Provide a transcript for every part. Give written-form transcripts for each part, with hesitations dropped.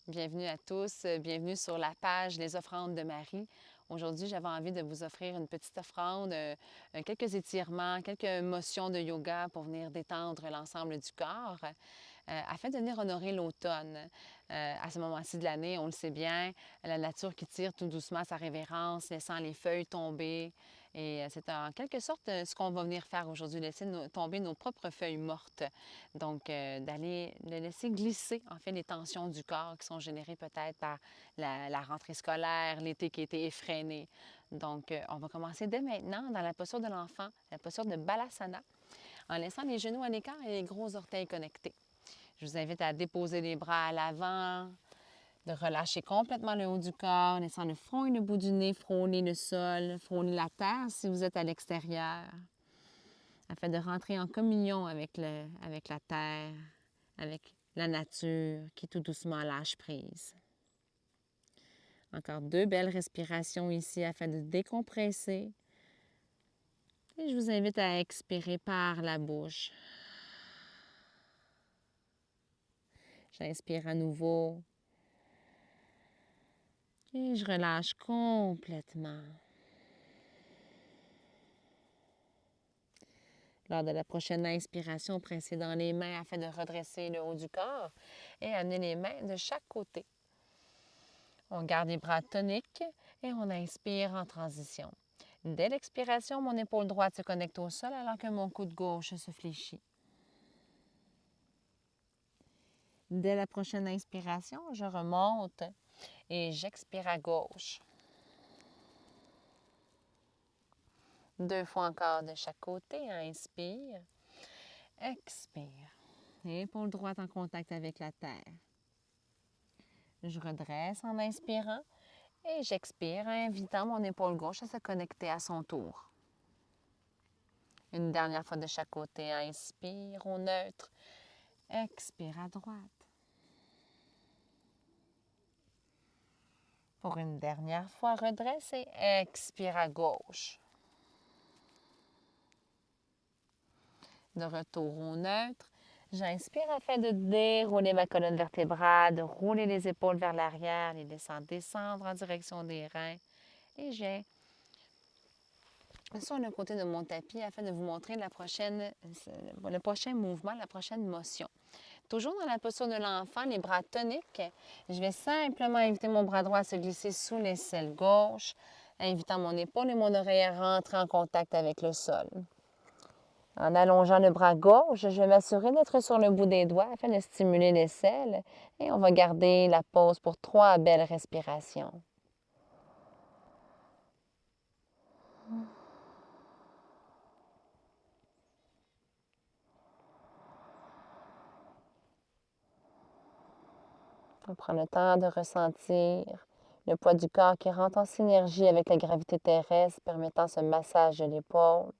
Bienvenue à tous, bienvenue sur la page Les offrandes de Marie. Aujourd'hui, j'avais envie de vous offrir une petite offrande, quelques étirements, quelques motions de yoga pour venir détendre l'ensemble du corps, afin de venir honorer l'automne. À ce moment-ci de l'année, on le sait bien, la nature qui tire tout doucement sa révérence, laissant les feuilles tomber. Et c'est en quelque sorte ce qu'on va venir faire aujourd'hui, laisser tomber nos propres feuilles mortes. Donc, de laisser glisser, en fait, les tensions du corps qui sont générées peut-être par la rentrée scolaire, l'été qui a été effréné. Donc, on va commencer dès maintenant dans la posture de l'enfant, la posture de Balasana, en laissant les genoux à l'écart et les gros orteils connectés. Je vous invite à déposer les bras à l'avant, de relâcher complètement le haut du corps, laissant le front et le bout du nez frôler le sol, frôler la terre si vous êtes à l'extérieur, afin de rentrer en communion avec la terre, avec la nature qui tout doucement lâche prise. Encore 2 belles respirations ici afin de décompresser. Et je vous invite à expirer par la bouche. J'inspire à nouveau. Et je relâche complètement. Lors de la prochaine inspiration, pressez dans les mains afin de redresser le haut du corps et amener les mains de chaque côté. On garde les bras toniques et on inspire en transition. Dès l'expiration, mon épaule droite se connecte au sol alors que mon coude gauche se fléchit. Dès la prochaine inspiration, je remonte et j'expire à gauche. 2 fois encore de chaque côté. Inspire, expire. Épaule droite en contact avec la terre. Je redresse en inspirant et j'expire en invitant mon épaule gauche à se connecter à son tour. Une dernière fois de chaque côté. Inspire au neutre. Expire à droite. Pour une dernière fois, redresse et expire à gauche. De retour au neutre, j'inspire afin de dérouler ma colonne vertébrale, de rouler les épaules vers l'arrière, les laissant descendre en direction des reins. Et j'ai sur le côté de mon tapis afin de vous montrer le prochain mouvement, la prochaine motion. Toujours dans la posture de l'enfant, les bras toniques, je vais simplement inviter mon bras droit à se glisser sous l'aisselle gauche, invitant mon épaule et mon oreille à rentrer en contact avec le sol. En allongeant le bras gauche, je vais m'assurer d'être sur le bout des doigts afin de stimuler l'aisselle et on va garder la pause pour 3 belles respirations. On prend le temps de ressentir le poids du corps qui rentre en synergie avec la gravité terrestre, permettant ce massage de l'épaule.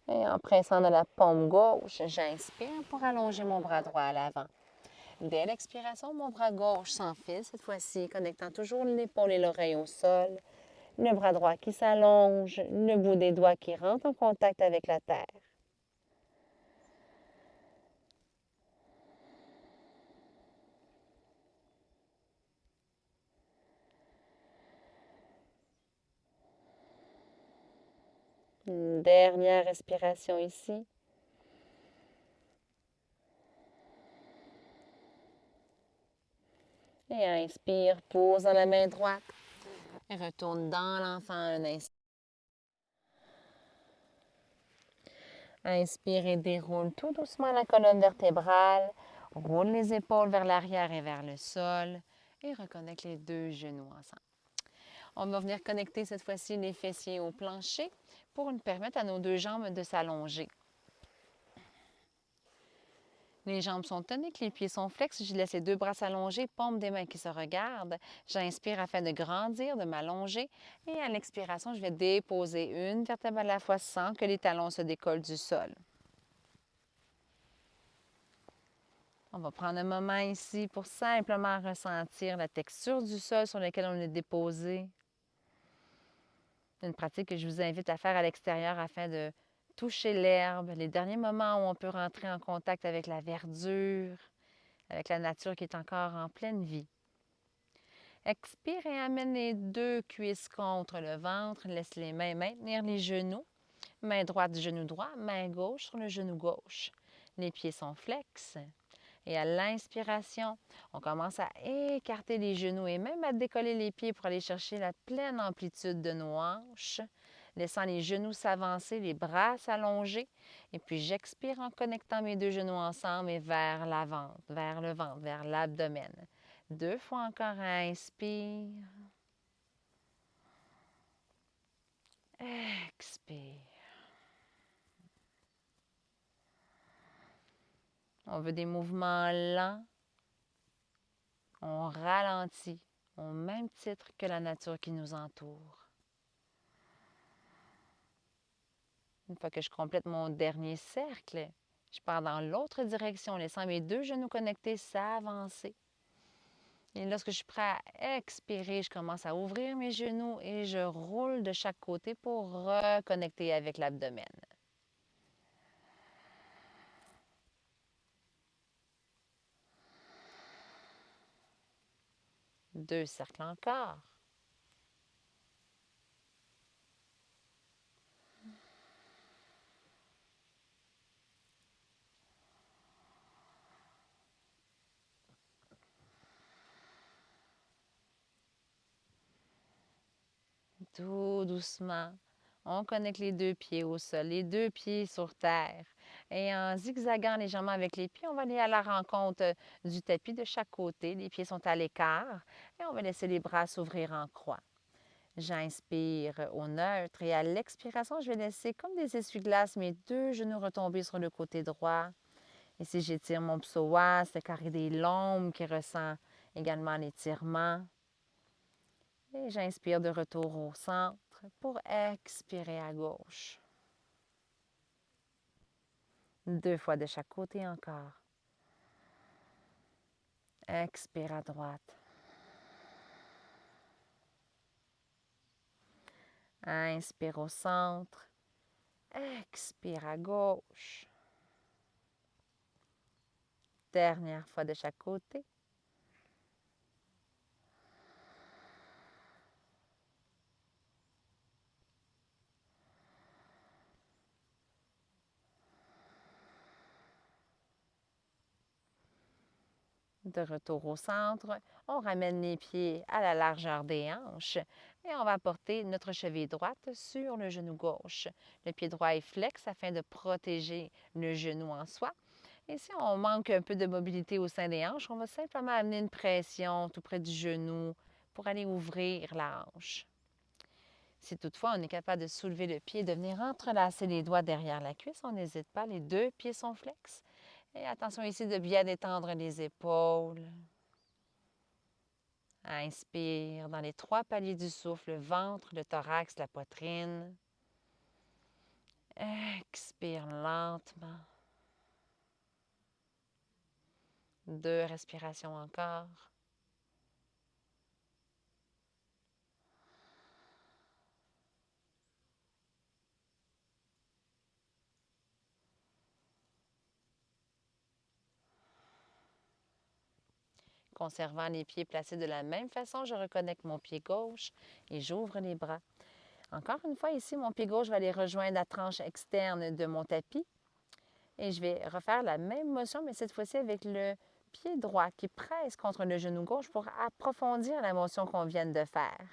Et en pressant dans la paume gauche, j'inspire pour allonger mon bras droit à l'avant. Dès l'expiration, mon bras gauche s'enfile, cette fois-ci, connectant toujours l'épaule et l'oreille au sol. Le bras droit qui s'allonge, le bout des doigts qui rentre en contact avec la terre. Une dernière respiration ici. Et inspire, pose dans la main droite. Et retourne dans l'enfant un instant. Inspire et déroule tout doucement la colonne vertébrale. Roule les épaules vers l'arrière et vers le sol. Et reconnecte les 2 genoux ensemble. On va venir connecter cette fois-ci les fessiers au plancher pour nous permettre à nos 2 jambes de s'allonger. Les jambes sont toniques, les pieds sont flex. Je laisse les 2 bras s'allonger, paume des mains qui se regardent. J'inspire afin de grandir, de m'allonger. Et à l'expiration, je vais déposer une vertèbre à la fois sans que les talons se décollent du sol. On va prendre un moment ici pour simplement ressentir la texture du sol sur lequel on est déposé. Une pratique que je vous invite à faire à l'extérieur afin de toucher l'herbe, les derniers moments où on peut rentrer en contact avec la verdure, avec la nature qui est encore en pleine vie. Expire et amène les 2 cuisses contre le ventre. Laisse les mains maintenir les genoux. Main droite, genou droit, main gauche sur le genou gauche. Les pieds sont flex. Et à l'inspiration, on commence à écarter les genoux et même à décoller les pieds pour aller chercher la pleine amplitude de nos hanches, laissant les genoux s'avancer, les bras s'allonger. Et puis j'expire en connectant mes 2 genoux ensemble et vers l'avant, vers le ventre, vers l'abdomen. 2 fois encore, inspire. Expire. On veut des mouvements lents. On ralentit au même titre que la nature qui nous entoure. Une fois que je complète mon dernier cercle, je pars dans l'autre direction, laissant mes 2 genoux connectés s'avancer. Et lorsque je suis prêt à expirer, je commence à ouvrir mes genoux et je roule de chaque côté pour reconnecter avec l'abdomen. 2 cercles encore. Tout doucement, on connecte les 2 pieds au sol, les 2 pieds sur terre. Et en zigzagant légèrement avec les pieds, on va aller à la rencontre du tapis de chaque côté. Les pieds sont à l'écart et on va laisser les bras s'ouvrir en croix. J'inspire au neutre et à l'expiration, je vais laisser comme des essuie-glaces mes 2 genoux retomber sur le côté droit. Ici, j'étire mon psoas, le carré des lombes qui ressent également l'étirement. Et j'inspire de retour au centre pour expirer à gauche. 2 fois de chaque côté encore. Expire à droite. Inspire au centre. Expire à gauche. Dernière fois de chaque côté. De retour au centre, on ramène les pieds à la largeur des hanches et on va porter notre cheville droite sur le genou gauche. Le pied droit est flex afin de protéger le genou en soi. Et si on manque un peu de mobilité au sein des hanches, on va simplement amener une pression tout près du genou pour aller ouvrir la hanche. Si toutefois on est capable de soulever le pied et de venir entrelacer les doigts derrière la cuisse, on n'hésite pas, les 2 pieds sont flex. Et attention ici de bien détendre les épaules. Inspire dans les 3 paliers du souffle, le ventre, le thorax, la poitrine. Expire lentement. 2 respirations encore. Conservant les pieds placés de la même façon, je reconnecte mon pied gauche et j'ouvre les bras. Encore une fois, ici, mon pied gauche va aller rejoindre la tranche externe de mon tapis. Et je vais refaire la même motion, mais cette fois-ci avec le pied droit qui presse contre le genou gauche pour approfondir la motion qu'on vient de faire.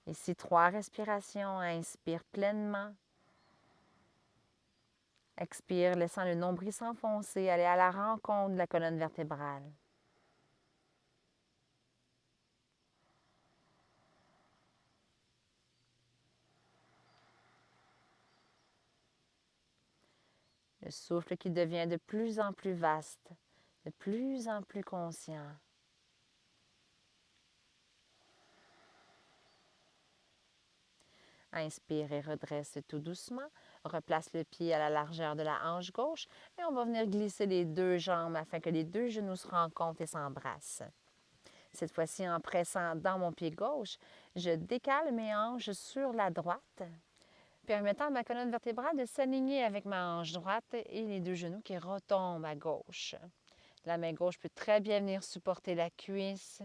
Ici, 3 respirations. Inspire pleinement. Expire, laissant le nombril s'enfoncer, aller à la rencontre de la colonne vertébrale. Le souffle qui devient de plus en plus vaste, de plus en plus conscient. Inspire et redresse tout doucement. Replace le pied à la largeur de la hanche gauche et on va venir glisser les 2 jambes afin que les 2 genoux se rencontrent et s'embrassent. Cette fois-ci, en pressant dans mon pied gauche, je décale mes hanches sur la droite, permettant à ma colonne vertébrale de s'aligner avec ma hanche droite et les deux genoux qui retombent à gauche. La main gauche peut très bien venir supporter la cuisse.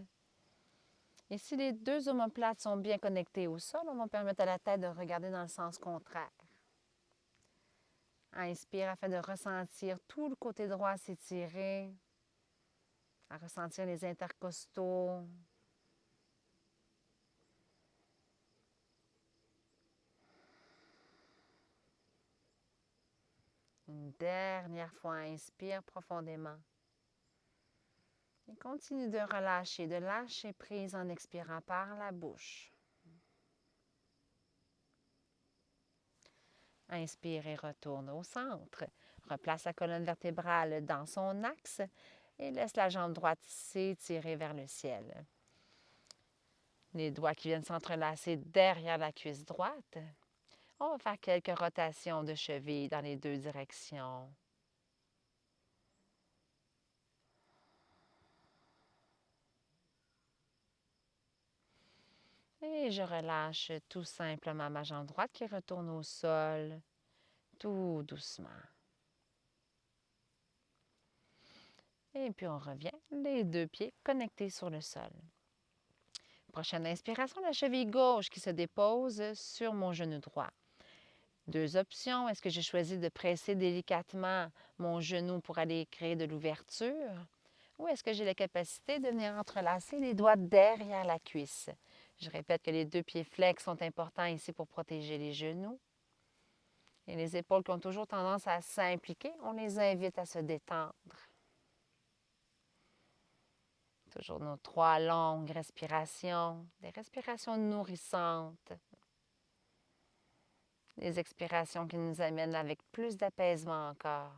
Et si les deux omoplates sont bien connectés au sol, on va permettre à la tête de regarder dans le sens contraire. Inspire afin de ressentir tout le côté droit s'étirer, à ressentir les intercostaux. Une dernière fois, inspire profondément. Et continue de relâcher, de lâcher prise en expirant par la bouche. Inspire et retourne au centre. Replace la colonne vertébrale dans son axe et laisse la jambe droite s'étirer vers le ciel. Les doigts qui viennent s'entrelacer derrière la cuisse droite. On va faire quelques rotations de cheville dans les deux directions. Et je relâche tout simplement ma jambe droite qui retourne au sol, tout doucement. Et puis on revient, les deux pieds connectés sur le sol. Prochaine inspiration, la cheville gauche qui se dépose sur mon genou droit. Deux options. Est-ce que j'ai choisi de presser délicatement mon genou pour aller créer de l'ouverture? Ou est-ce que j'ai la capacité de venir entrelacer les doigts derrière la cuisse? Je répète que les deux pieds flex sont importants ici pour protéger les genoux. Et les épaules qui ont toujours tendance à s'impliquer, on les invite à se détendre. Toujours nos 3 longues respirations, des respirations nourrissantes, des expirations qui nous amènent avec plus d'apaisement encore.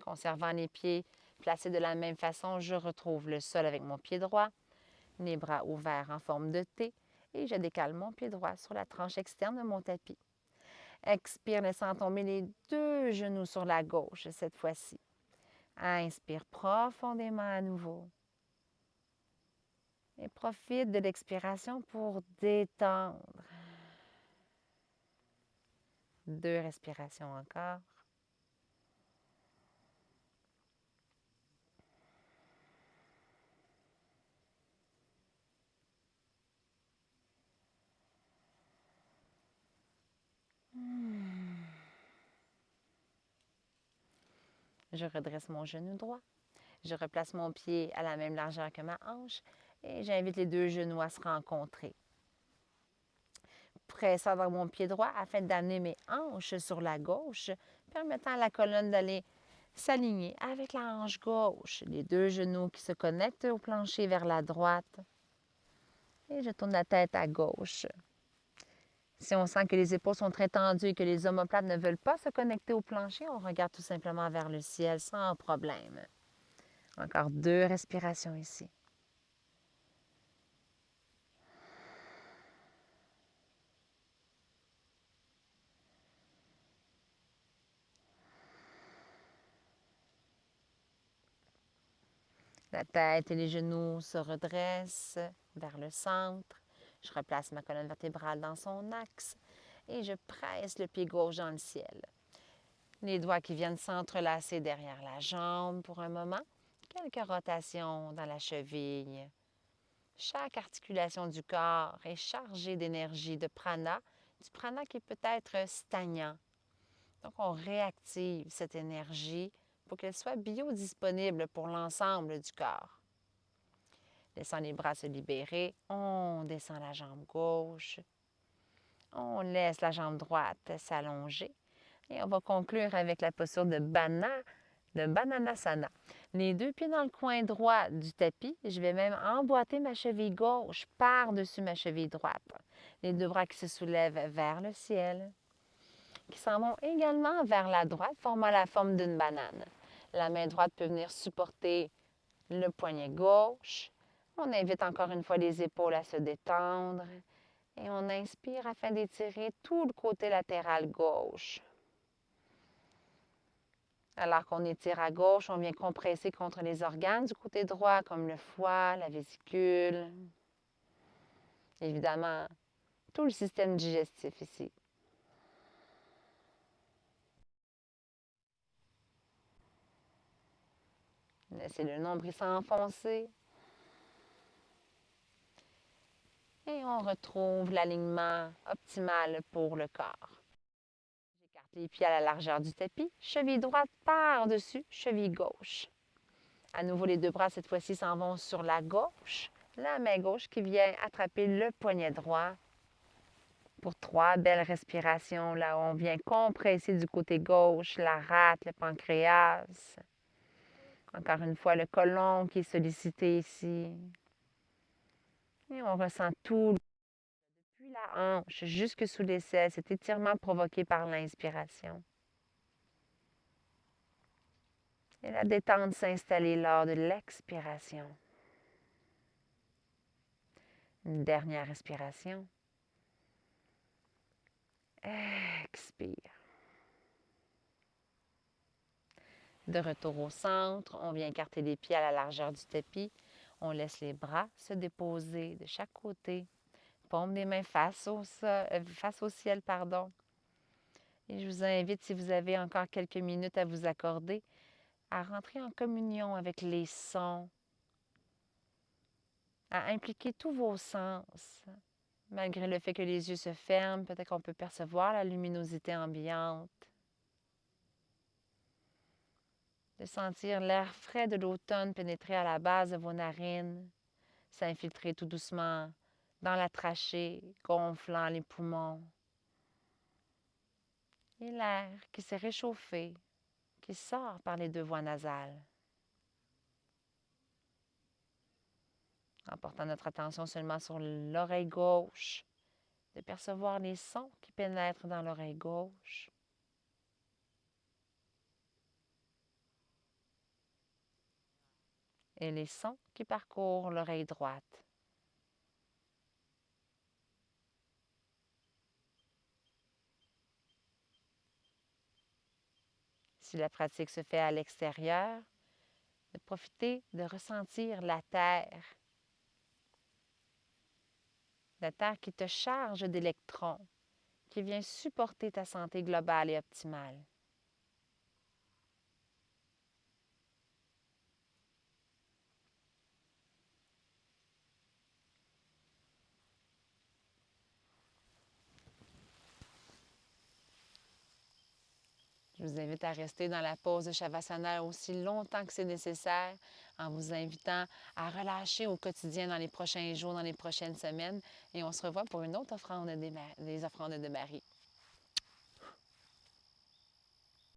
Conservant les pieds placés de la même façon, je retrouve le sol avec mon pied droit, les bras ouverts en forme de T et je décale mon pied droit sur la tranche externe de mon tapis. Expire, laissant tomber les deux genoux sur la gauche cette fois-ci. Inspire profondément à nouveau. Et profite de l'expiration pour détendre. 2 respirations encore. Je redresse mon genou droit. Je replace mon pied à la même largeur que ma hanche et j'invite les deux genoux à se rencontrer. Pressant dans mon pied droit afin d'amener mes hanches sur la gauche, permettant à la colonne d'aller s'aligner avec la hanche gauche. Les deux genoux qui se connectent au plancher vers la droite. Et je tourne la tête à gauche. Si on sent que les épaules sont très tendues et que les omoplates ne veulent pas se connecter au plancher, on regarde tout simplement vers le ciel sans problème. Encore 2 respirations ici. La tête et les genoux se redressent vers le centre. Je replace ma colonne vertébrale dans son axe et je presse le pied gauche dans le ciel. Les doigts qui viennent s'entrelacer derrière la jambe pour un moment. Quelques rotations dans la cheville. Chaque articulation du corps est chargée d'énergie, de prana, du prana qui peut être stagnant. Donc, on réactive cette énergie pour qu'elle soit biodisponible pour l'ensemble du corps. Laissant les bras se libérer, on descend la jambe gauche. On laisse la jambe droite s'allonger. Et on va conclure avec la posture de Bananasana. Les deux pieds dans le coin droit du tapis. Je vais même emboîter ma cheville gauche par-dessus ma cheville droite. Les deux bras qui se soulèvent vers le ciel, qui s'en vont également vers la droite, formant la forme d'une banane. La main droite peut venir supporter le poignet gauche. On invite encore une fois les épaules à se détendre. Et on inspire afin d'étirer tout le côté latéral gauche. Alors qu'on étire à gauche, on vient compresser contre les organes du côté droit, comme le foie, la vésicule. Évidemment, tout le système digestif ici. Laissez le nombril s'enfoncer. Et on retrouve l'alignement optimal pour le corps. J'écarte les pieds à la largeur du tapis. Cheville droite par-dessus, cheville gauche. À nouveau, les deux bras, cette fois-ci, s'en vont sur la gauche. La main gauche qui vient attraper le poignet droit. Pour 3 belles respirations, là où on vient compresser du côté gauche la rate, le pancréas. Encore une fois, le côlon qui est sollicité ici. Et on ressent tout depuis la hanche jusque sous l'aisselle, cet étirement provoqué par l'inspiration. Et la détente s'installer lors de l'expiration. Une dernière respiration. Expire. De retour au centre, on vient écarter les pieds à la largeur du tapis. On laisse les bras se déposer de chaque côté. Paume des mains face au ciel, pardon. Et je vous invite, si vous avez encore quelques minutes à vous accorder, à rentrer en communion avec les sons, à impliquer tous vos sens. Malgré le fait que les yeux se ferment, peut-être qu'on peut percevoir la luminosité ambiante. De sentir l'air frais de l'automne pénétrer à la base de vos narines, s'infiltrer tout doucement dans la trachée, gonflant les poumons. Et l'air qui s'est réchauffé, qui sort par les deux voies nasales. En portant notre attention seulement sur l'oreille gauche, de percevoir les sons qui pénètrent dans l'oreille gauche. Et les sons qui parcourent l'oreille droite. Si la pratique se fait à l'extérieur, de profiter de ressentir la terre qui te charge d'électrons, qui vient supporter ta santé globale et optimale. Je vous invite à rester dans la pose de Shavasana aussi longtemps que c'est nécessaire, en vous invitant à relâcher au quotidien dans les prochains jours, dans les prochaines semaines. Et on se revoit pour une autre offrande des offrandes de Marie.